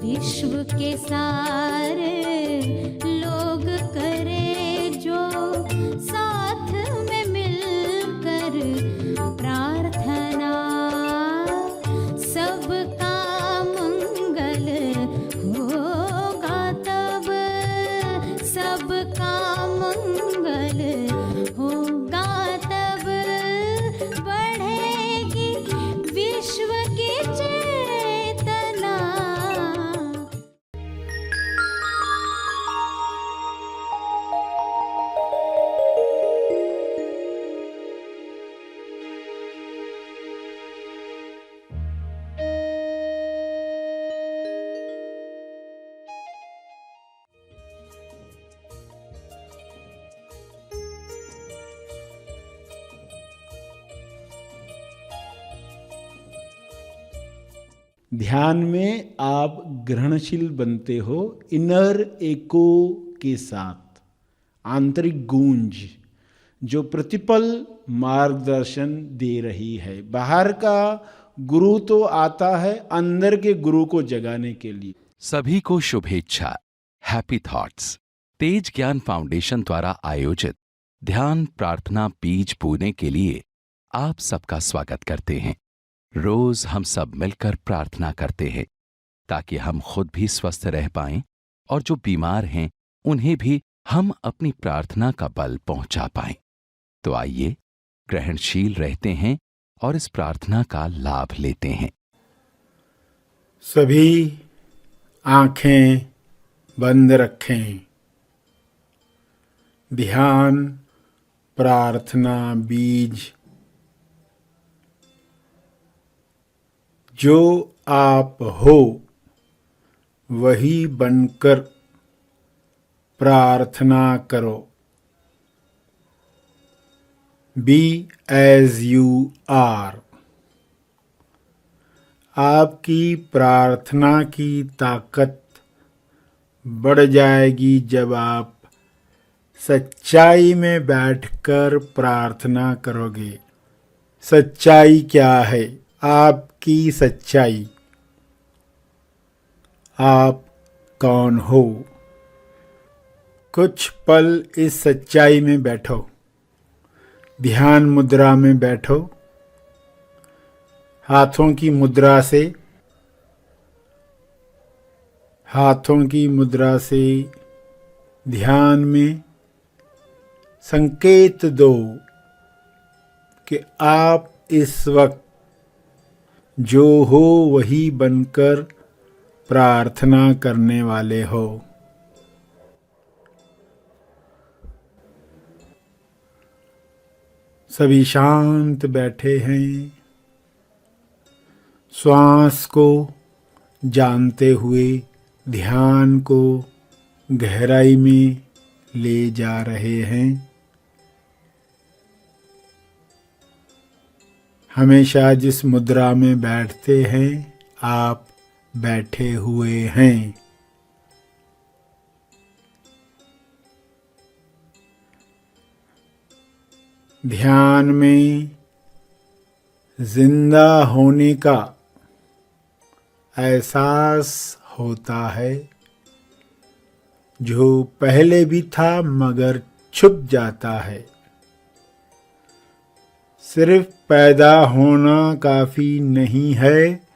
विश्व के सारे लोग करे जो साथ में मिलकर प्रार्थना, सबका मंगल होगा तब, सबका मंगल होगा तब, बढ़ेगी विश्व की चेतना। ध्यान में आप ग्रहणशील बनते हो इनर एको के साथ, आंतरिक गूंज जो प्रतिपल मार्गदर्शन दे रही है। बाहर का गुरु तो आता है अंदर के गुरु को जगाने के लिए। सभी को शुभेच्छा। हैप्पी थॉट्स तेज ज्ञान फाउंडेशन द्वारा आयोजित ध्यान प्रार्थना बीज बोने के लिए आप सबका स्वागत करते हैं। रोज हम सब मिलकर प्रार्थना करते हैं ताकि हम खुद भी स्वस्थ रह पाएं और जो बीमार हैं उन्हें भी हम अपनी प्रार्थना का बल पहुंचा पाएं। तो आइए ग्रहणशील रहते हैं और इस प्रार्थना का लाभ लेते हैं। सभी आंखें बंद रखें। ध्यान प्रार्थना बीज। जो आप हो वही बनकर प्रार्थना करो। Be as you are. आपकी प्रार्थना की ताकत बढ़ जाएगी जब आप सच्चाई में बैठकर प्रार्थना करोगे। सच्चाई क्या है? आपकी सच्चाई। आप कौन हो? कुछ पल इस सच्चाई में बैठो। ध्यान मुद्रा में बैठो। हाथों की मुद्रा से ध्यान में संकेत दो कि आप इस वक्त जो हो वही बनकर प्रार्थना करने वाले हो। सभी शांत बैठे हैं। श्वास को जानते हुए ध्यान को गहराई में ले जा रहे हैं। हमेशा जिस मुद्रा में बैठते हैं आप बैठे हुए हैं। ध्यान में जिंदा होने का एहसास होता है, जो पहले भी था मगर छुप जाता है। सिर्फ पैदा होना काफी नहीं है,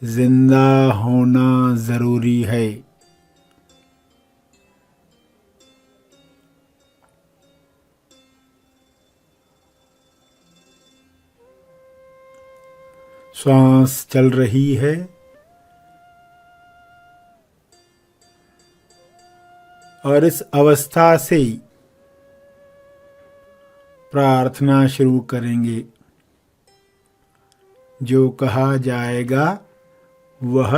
जिंदा होना जरूरी है। श्वास चल रही है। और इस अवस्था से ही प्रार्थना शुरू करेंगे। जो कहा जाएगा वह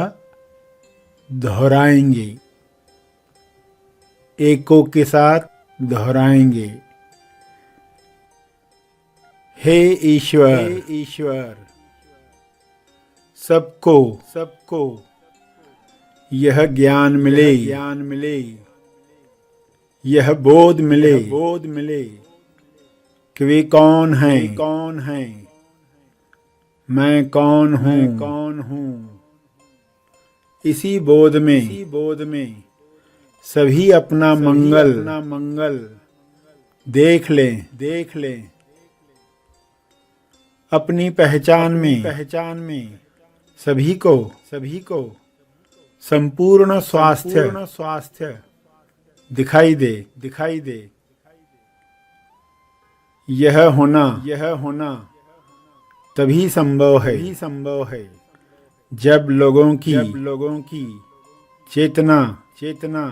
दोहराएंगे, एको के साथ दोहराएंगे। हे ईश्वर, सबको यह ज्ञान मिले, यह बोध मिले कि वे कौन हैं, मैं कौन हूँ, इसी बोध में सभी अपना मंगल देख लें। अपनी पहचान में सभी को संपूर्ण स्वास्थ्य दिखाई दे। यह होना तभी संभव है जब लोगों की चेतना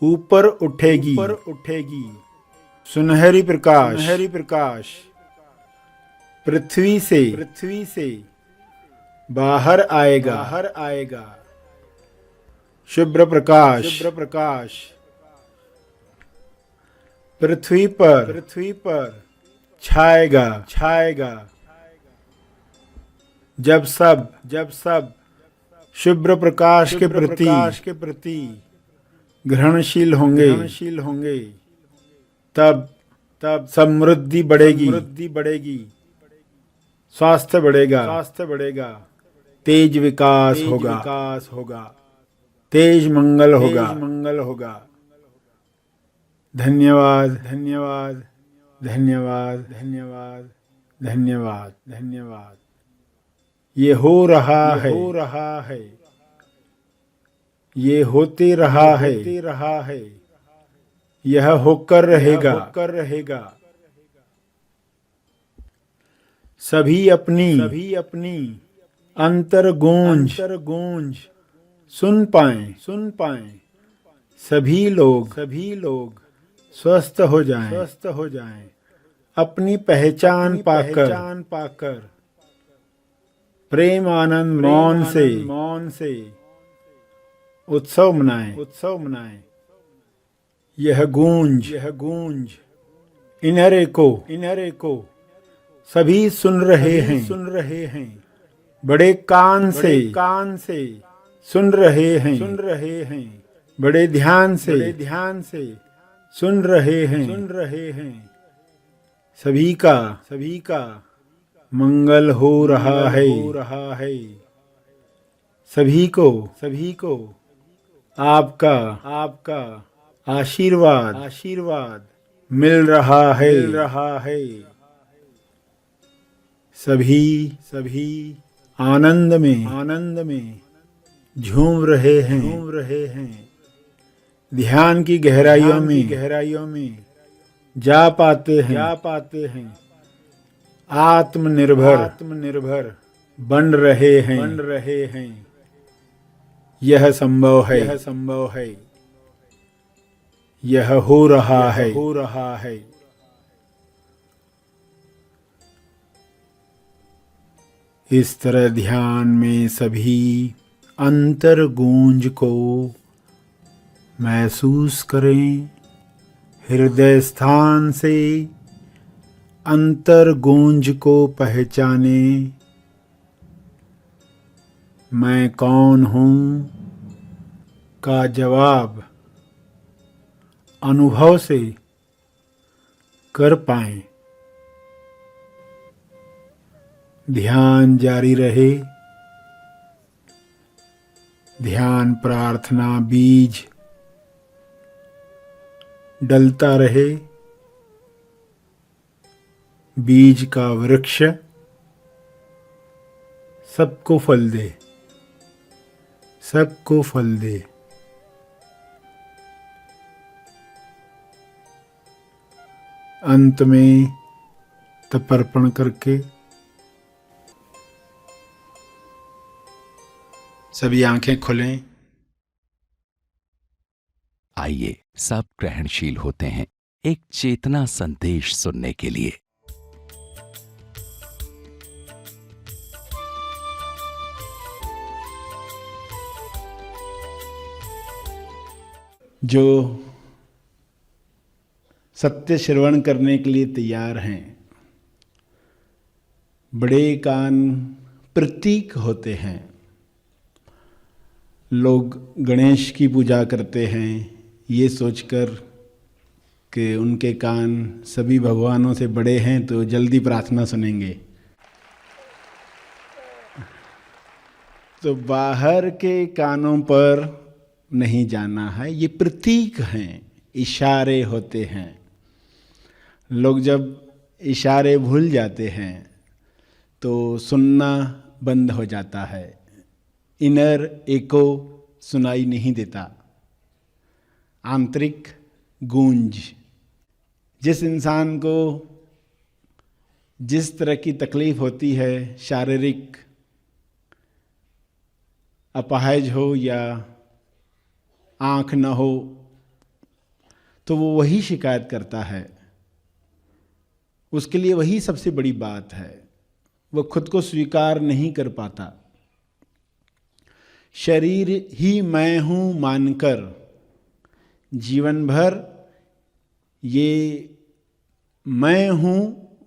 ऊपर उठेगी। सुनहरी प्रकाश पृथ्वी से बाहर आएगा। शुभ्र प्रकाश पृथ्वी पर छाएगा। जब सब शुभ्र प्रकाश के प्रति ग्रहणशील होंगे तब समृद्धि बढ़ेगी, स्वास्थ्य बढ़ेगा, तेज विकास होगा, तेज मंगल होगा। धन्यवाद। ये हो रहा है, ये होते रहा है, यह होकर रहेगा। सभी अपनी अंतर गूंज सुन पाएं। सभी लोग स्वस्थ हो जाएं। अपनी पहचान पाकर प्रेम आनंद मौन से उत्सव मनाएं। यह गूंज इनर एको सभी सुन रहे हैं। बड़े कान से सुन रहे हैं। बड़े ध्यान से सुन रहे हैं। सभी का मंगल हो रहा है। सभी को आपका आशीर्वाद मिल रहा है। सभी आनंद में झूम रहे हैं। ध्यान की गहराइयों में जा पाते हैं। आत्मनिर्भर बन रहे हैं। यह संभव है। यह हो रहा है। इस तरह ध्यान में सभी अंतर गूंज को महसूस करें। हृदय स्थान से अंतर गूंज को पहचाने। मैं कौन हूँ का जवाब अनुभव से कर पाएं। ध्यान जारी रहे। ध्यान प्रार्थना बीज डलता रहे। बीज का वृक्ष सबको फल दे। अंत में तर्पण करके सभी आंखें खोलें। आइए सब ग्रहणशील होते हैं एक चेतना संदेश सुनने के लिए। जो सत्य श्रवण करने के लिए तैयार हैं। बड़े कान प्रतीक होते हैं। लोग गणेश की पूजा करते हैं ये सोचकर कि उनके कान सभी भगवानों से बड़े हैं तो जल्दी प्रार्थना सुनेंगे। तो बाहर के कानों पर नहीं जाना है, ये प्रतीक हैं, इशारे होते हैं। लोग जब इशारे भूल जाते हैं तो सुनना बंद हो जाता है, इनर एको सुनाई नहीं देता, आंतरिक गूंज। जिस इंसान को जिस तरह की तकलीफ होती है, शारीरिक अपाहिज हो या आँख न हो, तो वो वही शिकायत करता है, उसके लिए वही सबसे बड़ी बात है। वो खुद को स्वीकार नहीं कर पाता। शरीर ही मैं हूँ मानकर जीवन भर ये मैं हूँ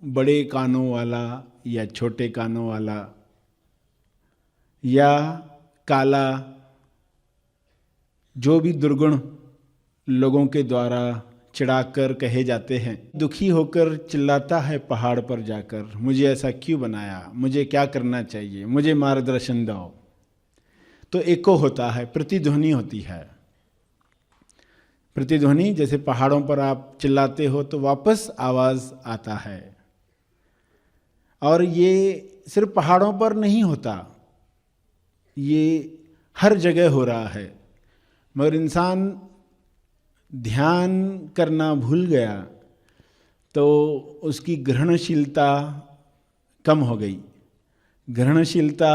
बड़े कानों वाला या छोटे कानों वाला या काला, जो भी दुर्गुण लोगों के द्वारा चिढ़ाकर कहे जाते हैं, दुखी होकर चिल्लाता है पहाड़ पर जाकर, मुझे ऐसा क्यों बनाया, मुझे क्या करना चाहिए, मुझे मार्गदर्शन दो। तो एको होता है, प्रतिध्वनि होती है। प्रतिध्वनि जैसे पहाड़ों पर आप चिल्लाते हो तो वापस आवाज आता है। और ये सिर्फ पहाड़ों पर नहीं होता, ये हर जगह हो रहा है। मगर इंसान ध्यान करना भूल गया तो उसकी ग्रहणशीलता कम हो गई। ग्रहणशीलता,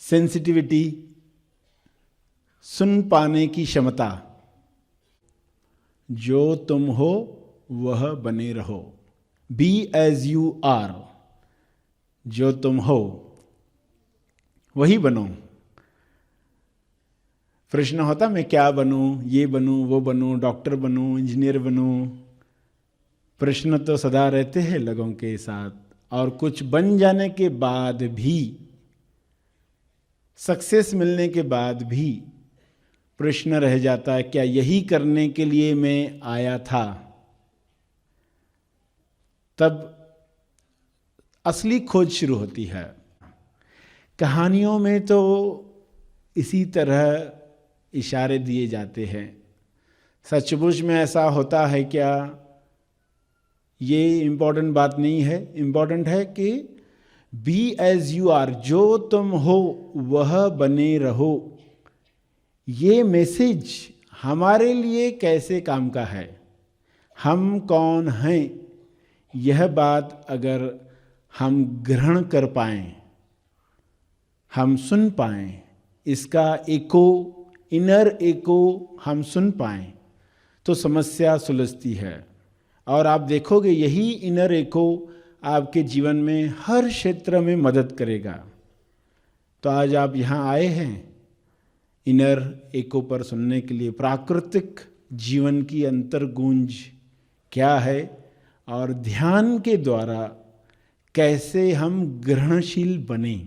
सेंसिटिविटी, सुन पाने की क्षमता। जो तुम हो वह बने रहो, बी एज यू आर। जो तुम हो वही बनो। प्रश्न होता मैं क्या बनूं, ये बनूं, वो बनूं, डॉक्टर बनूं, इंजीनियर बनूं। प्रश्न तो सदा रहते हैं लोगों के साथ। और कुछ बन जाने के बाद भी, सक्सेस मिलने के बाद भी प्रश्न रह जाता है, क्या यही करने के लिए मैं आया था? तब असली खोज शुरू होती है। कहानियों में तो इसी तरह इशारे दिए जाते हैं। सचमुच में ऐसा होता है क्या, ये इम्पोर्टेंट बात नहीं है। इम्पोर्टेंट है कि बी एज यू आर, जो तुम हो वह बने रहो। ये मैसेज हमारे लिए कैसे काम का है, हम कौन हैं, यह बात अगर हम ग्रहण कर पाएं, हम सुन पाएं, इसका एको, इनर एको हम सुन पाएं, तो समस्या सुलझती है। और आप देखोगे यही इनर एको आपके जीवन में हर क्षेत्र में मदद करेगा। तो आज आप यहाँ आए हैं इनर एको पर सुनने के लिए, प्राकृतिक जीवन की अंतर्गूंज क्या है और ध्यान के द्वारा कैसे हम ग्रहणशील बने,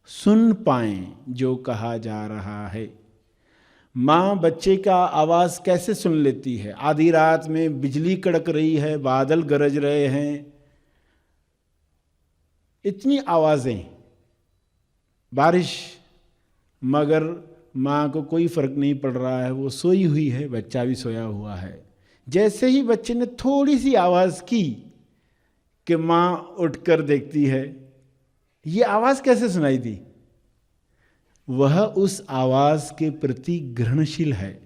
सुन पाएं जो कहा जा रहा है। माँ बच्चे का आवाज़ कैसे सुन लेती है। आधी रात में बिजली कड़क रही है, बादल गरज रहे हैं, इतनी आवाज़ें, बारिश, मगर माँ को कोई फर्क नहीं पड़ रहा है, वो सोई हुई है, बच्चा भी सोया हुआ है। जैसे ही बच्चे ने थोड़ी सी आवाज़ की कि माँ उठकर देखती है, ये आवाज़ कैसे सुनाई दी? वह उस आवाज़ के प्रति ग्रहणशील है।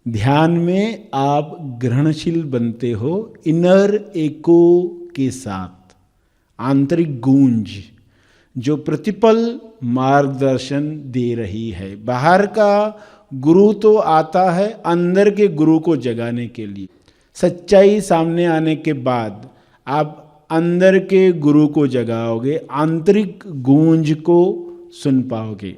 ध्यान में आप ग्रहणशील बनते हो इनर एको के साथ, आंतरिक गूंज जो प्रतिपल मार्गदर्शन दे रही है। बाहर का गुरु तो आता है अंदर के गुरु को जगाने के लिए। सच्चाई सामने आने के बाद आप अंदर के गुरु को जगाओगे, आंतरिक गूंज को सुन पाओगे।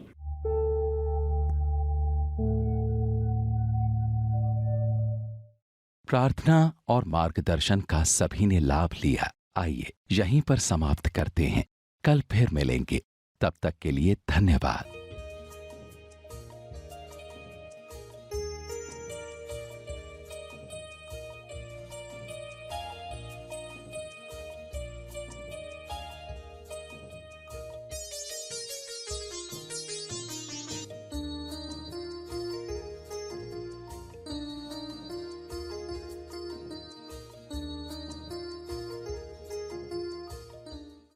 प्रार्थना और मार्गदर्शन का सभी ने लाभ लिया। आइए यहीं पर समाप्त करते हैं, कल फिर मिलेंगे। तब तक के लिए धन्यवाद।